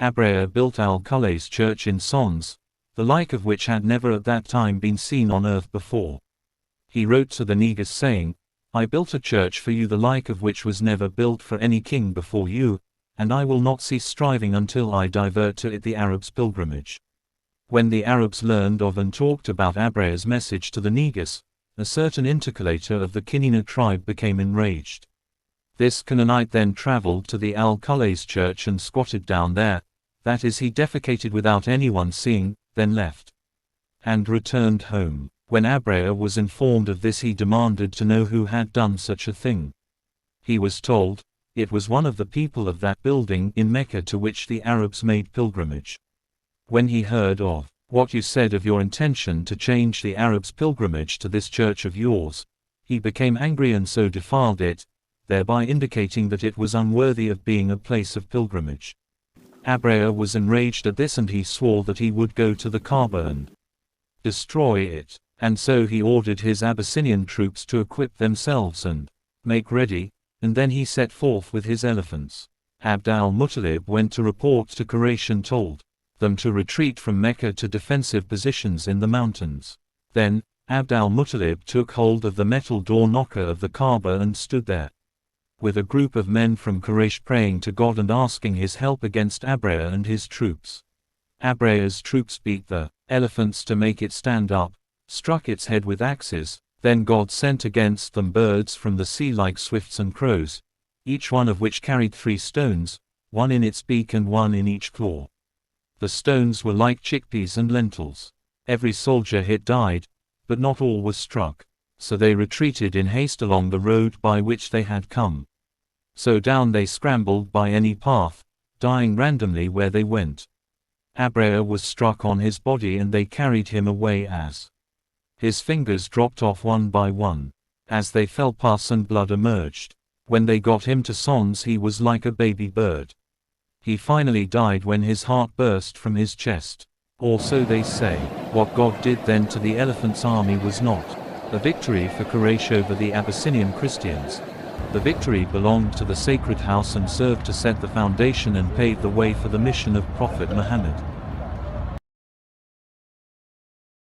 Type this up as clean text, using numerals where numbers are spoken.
Abrahah built Al-Qulay's church in Sons, the like of which had never at that time been seen on earth before. He wrote to the Negus saying, I built a church for you the like of which was never built for any king before you, and I will not cease striving until I divert to it the Arabs' pilgrimage. When the Arabs learned of and talked about Abrahah's message to the Negus, a certain intercalator of the Kinina tribe became enraged. This Canaanite then traveled to the Al-Qulay's church and squatted down there, that is, he defecated without anyone seeing, then left and returned home. When Abrahah was informed of this, he demanded to know who had done such a thing. He was told, it was one of the people of that building in Mecca to which the Arabs made pilgrimage. When he heard of what you said of your intention to change the Arabs' pilgrimage to this church of yours, he became angry and so defiled it, thereby indicating that it was unworthy of being a place of pilgrimage. Abrahah was enraged at this, and he swore that he would go to the Kaaba and destroy it. And so he ordered his Abyssinian troops to equip themselves and make ready, and then he set forth with his elephants. Abd al-Muttalib went to report to Quraysh and told them to retreat from Mecca to defensive positions in the mountains. Then, Abd al-Muttalib took hold of the metal door knocker of the Kaaba and stood there with a group of men from Quraysh praying to God and asking his help against Abrahah and his troops. Abrahah's troops beat the elephants to make it stand up, struck its head with axes, then God sent against them birds from the sea like swifts and crows, each one of which carried 3 stones, one in its beak and one in each claw. The stones were like chickpeas and lentils. Every soldier hit died, but not all was struck. So they retreated in haste along the road by which they had come. So down they scrambled by any path, dying randomly where they went. Abrahah was struck on his body and they carried him away as his fingers dropped off one by one. As they fell, pus and blood emerged. When they got him to Sons, he was like a baby bird. He finally died when his heart burst from his chest. Or so they say. What God did then to the elephant's army was not a victory for Quraysh over the Abyssinian Christians. The victory belonged to the sacred house and served to set the foundation and pave the way for the mission of Prophet Muhammad.